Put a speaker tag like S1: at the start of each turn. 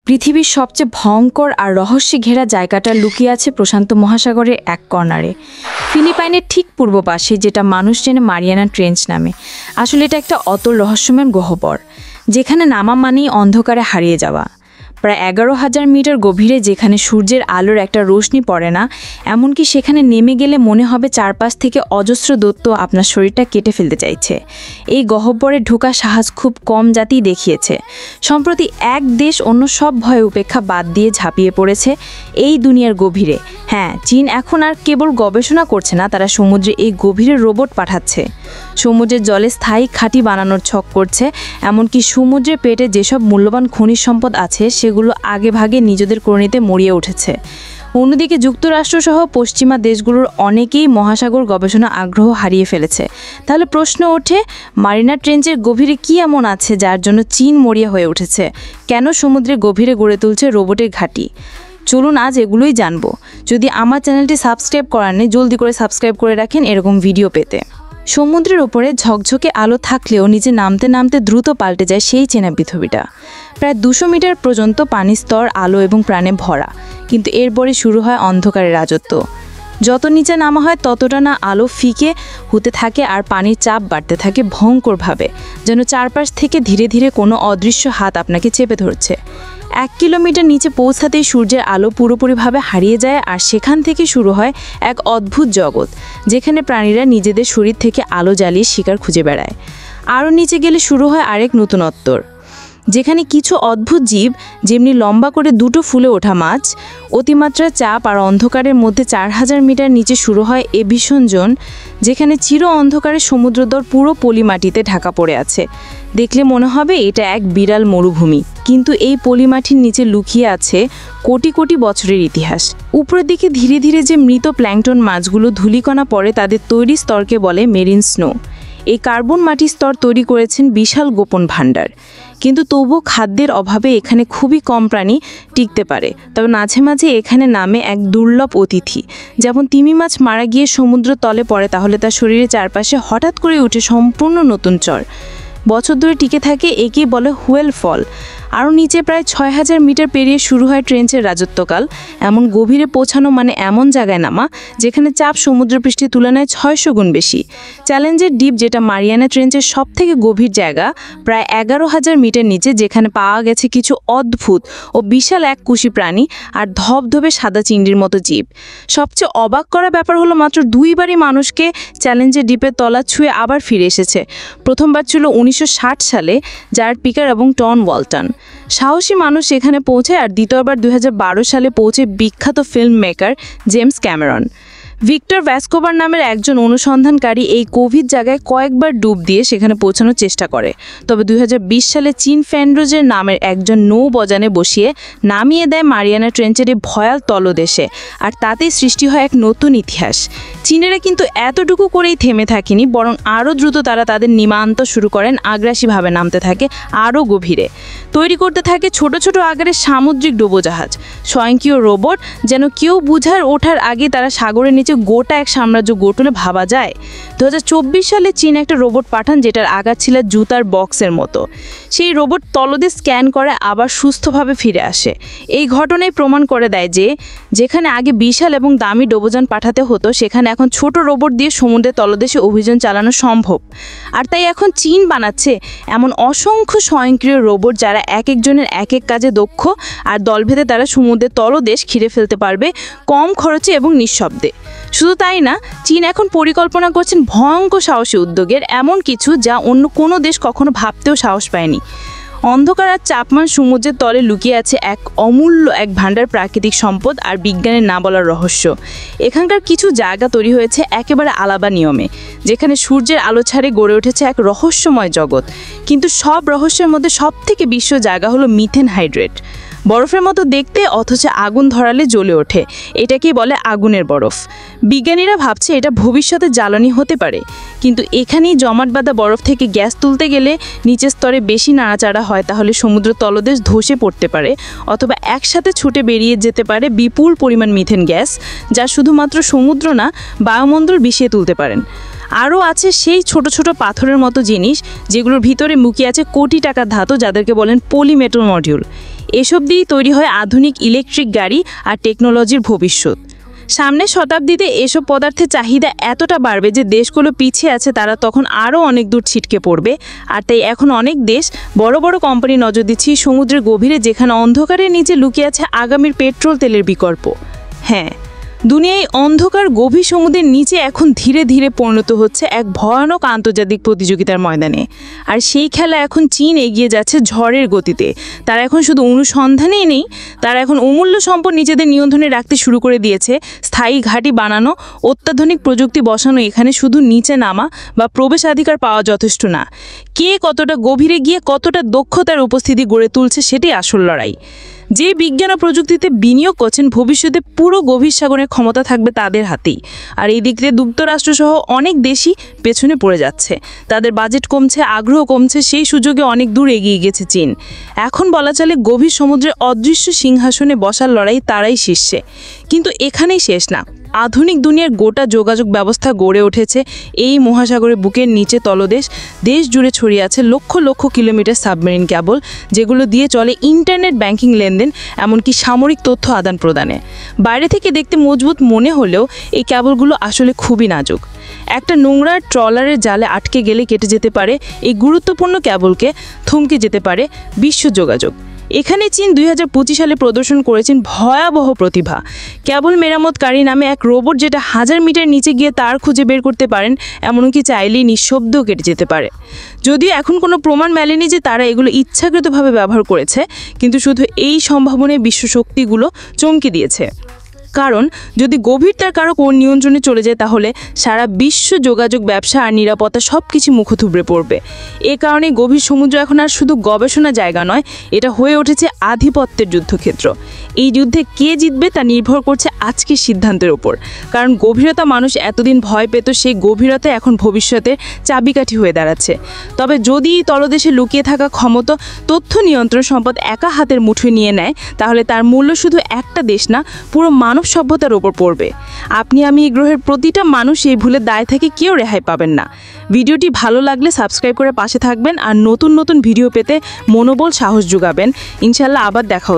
S1: পৃথিবীর সবচেয়ে ভয়ঙ্কর আর রহস্যে ঘেরা জায়গাটা লুকিয়ে আছে প্রশান্ত মহাসাগরের এক কর্নারে, ফিলিপাইনের ঠিক পূর্ব পাশে, যেটা মানুষ চেনে মারিয়ানা ট্রেঞ্চ নামে। আসলে এটা একটা অতল রহস্যময় গহ্বর, যেখানে নামা মানেই অন্ধকারে হারিয়ে যাওয়া। প্রায় 11,000 মিটার গভীরে, যেখানে সূর্যের আলোর একটা রোশনি পড়ে না, এমনকি সেখানে নেমে গেলে মনে হবে চারপাশ থেকে অজস্র দৈত্য আপনার শরীরটা কেটে ফেলতে চাইছে। এই গহ্বরে ঢোকা সাহস খুব কম জাতি দেখিয়েছে। সম্প্রতি এক দেশ অন্য সব ভয় উপেক্ষা বাদ দিয়ে ঝাঁপিয়ে পড়েছে এই দুনিয়ার গভীরে। হ্যাঁ, চীন এখন আর কেবল গবেষণা করছে না, তারা সমুদ্রে এই গভীরে রোবট পাঠাচ্ছে। সমুদ্রের জলে স্থায়ী ঘাঁটি বানানোর ছক করছে, এমনকি সমুদ্রের পেটে যেসব মূল্যবান খনিজ সম্পদ আছে সেগুলো আগে ভাগে নিজেদের করে নিতে মরিয়ে উঠেছে। অন্যদিকে যুক্তরাষ্ট্রসহ পশ্চিমা দেশগুলোর অনেকেই মহাসাগর গবেষণা আগ্রহ হারিয়ে ফেলেছে। তাহলে প্রশ্ন ওঠে, মারিয়ানা ট্রেঞ্চের গভীরে কি এমন আছে যার জন্য চীন মরিয়া হয়ে উঠেছে? কেন সমুদ্রের গভীরে গড়ে তুলছে রোবটের ঘাঁটি? চলুন আজ এগুলোই জানবো। যদি আমার চ্যানেলটি সাবস্ক্রাইব করার নেই, জলদি করে সাবস্ক্রাইব করে রাখেন এরকম ভিডিও পেতে। সমুদ্রের ওপরে ঝকঝকে আলো থাকলেও নিচে নামতে নামতে দ্রুত পাল্টে যায় সেই চেনা পৃথিবীটা। প্রায় 200 মিটার পর্যন্ত পানির স্তর আলো এবং প্রাণে ভরা, কিন্তু এরপরে শুরু হয় অন্ধকারের রাজত্ব। যত নিচে নামা হয় ততটা না আলো ফিকে হতে থাকে আর পানির চাপ বাড়তে থাকে ভয়ঙ্করভাবে, যেন চারপাশ থেকে ধীরে ধীরে কোনো অদৃশ্য হাত আপনাকে চেপে ধরছে। 1 কিলোমিটার নিচে পৌঁছাতেই সূর্যের আলো পুরোপুরিভাবে হারিয়ে যায়, আর সেখান থেকে শুরু হয় এক অদ্ভুত জগৎ, যেখানে প্রাণীরা নিজেদের শরীর থেকে আলো জ্বালিয়ে শিকার খুঁজে বেড়ায়। আরও নিচে গেলে শুরু হয় আরেক নতুনত্বর, যেখানে কিছু অদ্ভুত জীব, যেমনি লম্বা করে 2টো ফুলে ওঠা মাছ। অতিমাত্রা চাপ আর অন্ধকারের মধ্যে 4000 মিটার নিচে শুরু হয় এভিশন জোন, যেখানে চির অন্ধকারে সমুদ্রতল পুরো পলিমাটিতে ঢাকা পড়ে আছে। দেখলে মনে হবে এটা এক বিরাল মরুভূমি, কিন্তু এই পলিমাটির নিচে লুকিয়ে আছে কোটি কোটি বছরের ইতিহাস। উপরের দিকে ধীরে ধীরে যে মৃত প্ল্যাঙ্কটন মাছগুলো ধূলিকণা পড়ে, তাদের তৈরি স্তরকে বলে মেরিন স্নো। এই কার্বন মাটির স্তর তৈরি করেছেন বিশাল গোপন ভাণ্ডার, কিন্তু তবুও খাদ্যের অভাবে এখানে খুবই কম প্রাণী টিকতে পারে। তবে মাঝে মাঝে এখানে নামে এক দুর্লভ অতিথি। যেমন তিমি মাছ মারা গিয়ে সমুদ্র তলে পড়ে, তাহলে তার শরীরের চারপাশে হঠাৎ করে উঠে সম্পূর্ণ নতুন চর, বছর ধরে টিকে থাকে। একেই বলে হুয়েল ফল। আরও নিচে প্রায় 6000 মিটার পেরিয়ে শুরু হয় ট্রেঞ্চের রাজত্বকাল। এমন গভীরে পৌঁছানো মানে এমন জায়গায় নামা যেখানে চাপ সমুদ্রপৃষ্ঠের তুলনায় 600 গুণ বেশি। চ্যালেঞ্জের ডিপ, যেটা মারিয়ানা ট্রেঞ্চের সবথেকে গভীর জায়গা, প্রায় 11,000 মিটার নিচে, যেখানে পাওয়া গেছে কিছু অদ্ভুত ও বিশাল এক কুশি প্রাণী আর ধবধবে সাদা চিংড়ির মতো জীব। সবচেয়ে অবাক করা ব্যাপার হলো, মাত্র 2বারই মানুষকে চ্যালেঞ্জের ডিপের তলা ছুঁয়ে আবার ফিরে এসেছে। প্রথমবার ছিল 1960 সালে জার্ড পিকার এবং টন ওয়ালটন। সাহসী মানুষ এখানে পৌঁছায়, আর দ্বিতীয়বার 2012 সালে পৌঁছে বিখ্যাত film maker James Cameron. Victor Vescovo নামের একজন অনুসন্ধানকারী এই কোভিড জায়গায় কয়েকবার ডুব দিয়ে সেখানে পৌঁছানোর চেষ্টা করে। তবে 2020 সালে চীন ফ্যান্ড্রোজের নামের একজন নৌবজানে বসিয়ে নামিয়ে দেয় মারিয়ানা ট্রেঞ্চের এই ভয়াল তলদেশে, আর তাতেই সৃষ্টি হয় এক নতুন ইতিহাস। চীনেরা কিন্তু এতটুকু করেই থেমে থাকেনি, বরং আরও দ্রুত তারা তাদের নিমান্ত শুরু করেন, আগ্রাসীভাবে নামতে থাকে আরও গভীরে। তৈরি করতে থাকে ছোট ছোট আকারের সামুদ্রিক ডুবোজাহাজ, স্বয়ংক্রিয় রোবট, যেন কেউ বুঝার ওঠার আগে তারা সাগরের নিচে গোটা এক সাম্রাজ্য গঠনে ভাবা যায়। 2024 সালে চীন একটা রোবট পাঠান, যেটার আকার ছিল জুতার বক্সের মতো। সেই রোবট তলদেশ স্ক্যান করে আবার সুস্থভাবে ফিরে আসে। এই ঘটনায় প্রমাণ করে দেয় যে যেখানে আগে বিশাল এবং দামি ডুবোযান পাঠাতে হতো, সেখানে এখন ছোট রোবট দিয়ে সমুদ্রের তলদেশে অভিযান চালানো সম্ভব। আর তাই এখন চীন বানাচ্ছে এমন অসংখ্য স্বয়ংক্রিয় রোবট, যারা এক একজনের এক এক কাজে দক্ষ, আর দলভেদে তারা সমুদ্রের তলদেশ ঘিরে ফেলতে পারবে কম খরচে এবং নিঃশব্দে। শুধু তাই না, চীন এখন পরিকল্পনা করছেন ভয়ঙ্কর সাহসী উদ্যোগের, এমন কিছু যা অন্য কোনো দেশ কখনো ভাবতেও সাহস পায়নি। অন্ধকার আর চাপমান সমুদ্রের তলে লুকিয়ে আছে এক অমূল্য এক ভাণ্ডার প্রাকৃতিক সম্পদ আর বিজ্ঞানের না বলার রহস্য। এখানকার কিছু জায়গা তৈরি হয়েছে একেবারে আলাদা নিয়মে, যেখানে সূর্যের আলো ছাড়ে গড়ে উঠেছে এক রহস্যময় জগৎ। কিন্তু সব রহস্যের মধ্যে সবথেকে বিশ্ব জায়গা হলো মিথেন হাইড্রেট। বরফের মতো দেখতে, অথচ আগুন ধরালে জ্বলে ওঠে। এটাকেই বলে আগুনের বরফ। বিজ্ঞানীরা ভাবছে এটা ভবিষ্যতে জ্বালানি হতে পারে, কিন্তু এখানেই জমাট বাঁধা বরফ থেকে গ্যাস তুলতে গেলে নিচের স্তরে বেশি নাড়াচাড়া হয়, তাহলে সমুদ্র তলদেশ ধসে পড়তে পারে, অথবা একসাথে ছুটে বেরিয়ে যেতে পারে বিপুল পরিমাণ মিথেন গ্যাস, যা শুধুমাত্র সমুদ্র না, বায়ুমণ্ডল বিষিয়ে তুলতে পারেন। আরও আছে সেই ছোট ছোট পাথরের মতো জিনিস, যেগুলোর ভিতরে মুখিয়ে আছে কোটি টাকার ধাতু, যাদেরকে বলেন পলিমেটাল মডিউল।
S2: এসব দিয়েই তৈরি হয় আধুনিক ইলেকট্রিক গাড়ি আর টেকনোলজির ভবিষ্যৎ। সামনের শতাব্দীতে এসব পদার্থের চাহিদা এতটা বাড়বে যে দেশগুলো পিছিয়ে আছে তারা তখন আরও অনেক দূর ছিটকে পড়বে। আর তাই এখন অনেক দেশ বড় বড় কোম্পানি নজর দিচ্ছে সমুদ্রের গভীরে, যেখানে অন্ধকারের নিচে লুকিয়ে আছে আগামীর পেট্রোল তেলের বিকল্প। হ্যাঁ, দুনিয়ায় অন্ধকার গভীর সমুদ্রের নিচে এখন ধীরে ধীরে পরিণত হচ্ছে এক ভয়ানক আন্তর্জাতিক প্রতিযোগিতার ময়দানে। আর সেই খেলা এখন চীন এগিয়ে যাচ্ছে ঝড়ের গতিতে। তারা এখন শুধু অনুসন্ধানেই নেই, তারা এখন অমূল্য সম্পদ নিজেদের নিয়ন্ত্রণে রাখতে শুরু করে দিয়েছে। স্থায়ী ঘাঁটি বানানো, অত্যাধুনিক প্রযুক্তি বসানো, এখানে শুধু নিচে নামা বা প্রবেশাধিকার পাওয়া যথেষ্ট না। কে কতটা গভীরে গিয়ে কতটা দক্ষতার উপস্থিতি গড়ে তুলছে সেটাই আসল লড়াই। যে বিজ্ঞান ও প্রযুক্তিতে বিনিয়োগ করছেন, ভবিষ্যতে পুরো গভীর সাগরের ক্ষমতা থাকবে তাদের হাতেই। আর এই দিক দিয়ে যুক্তরাষ্ট্রসহ অনেক দেশই পেছনে পড়ে যাচ্ছে। তাদের বাজেট কমছে, আগ্রহ কমছে, সেই সুযোগে অনেক দূর এগিয়ে গেছে চীন। এখন বলা চলে গভীর সমুদ্রের অদৃশ্য সিংহাসনে বসার লড়াই তারাই শীর্ষে। কিন্তু এখানেই শেষ না। আধুনিক দুনিয়ার গোটা যোগাযোগ ব্যবস্থা গড়ে উঠেছে এই মহাসাগরের বুকের নিচে। তলদেশ দেশ জুড়ে ছড়িয়ে আছে lakh lakh kilometre submarine cable, যেগুলো দিয়ে চলে ইন্টারনেট ব্যাংকিং, লেনদেন, এমনকি সামরিক তথ্য আদান প্রদানে। বাইরে থেকে দেখতে মজবুত মনে হলেও এই কেবলগুলো আসলে খুবই নাজুক। একটা নোংরা ট্রলারের জালে আটকে গেলে কেটে যেতে পারে এই গুরুত্বপূর্ণ কেবলকে, থমকে যেতে পারে বিশ্ব যোগাযোগ। এখানে চীন 2025 সালে প্রদর্শন করেছেন ভয়াবহ প্রতিভা। কেবল মেরামতকারী নামে এক রোবট, যেটা 1000 মিটার নিচে গিয়ে তার খুঁজে বের করতে পারেন, এমনকি চাইলেই নিঃশব্দ কেটে যেতে পারে। যদিও এখন কোনো প্রমাণ মেলেনি যে তারা এগুলো ইচ্ছাকৃতভাবে ব্যবহার করেছে, কিন্তু শুধু এই সম্ভাবনায় বিশ্ব শক্তিগুলো চমকে দিয়েছে। কারণ যদি গভীরতার কারো কোন নিয়ন্ত্রণে চলে যায়, তাহলে সারা বিশ্ব যোগাযোগ, ব্যবসা আর নিরাপত্তা সব কিছু মুখ থুবড়ে পড়বে। এ কারণে গভীর সমুদ্র এখন আর শুধু গবেষণা জায়গা নয়, এটা হয়ে উঠেছে আধিপত্যের যুদ্ধক্ষেত্র। এই যুদ্ধে কে জিতবে তা নির্ভর করছে আজকের সিদ্ধান্তের ওপর। কারণ গভীরতা মানুষ এতদিন ভয় পেত, সেই গভীরতা এখন ভবিষ্যতের চাবিকাঠি হয়ে দাঁড়াচ্ছে। তবে যদি তলদেশে লুকিয়ে থাকা ক্ষমতা, তথ্য নিয়ন্ত্রণ সম্পদ একা হাতের মুঠোয় নিয়ে নেয়, তাহলে তার মূল্য শুধু একটা দেশ না, পুরো মানব সভ্যতার ওপর পড়বে। আপনি আমি এই গ্রহের প্রতিটা মানুষ এই ভুলের দায় থেকে কেউ রেহাই পাবেন না। ভিডিওটি ভালো লাগলে সাবস্ক্রাইব করে পাশে থাকবেন আর নতুন নতুন ভিডিও পেতে মনোবল, সাহস যোগাবেন। ইনশাল্লাহ আবার দেখা হবে।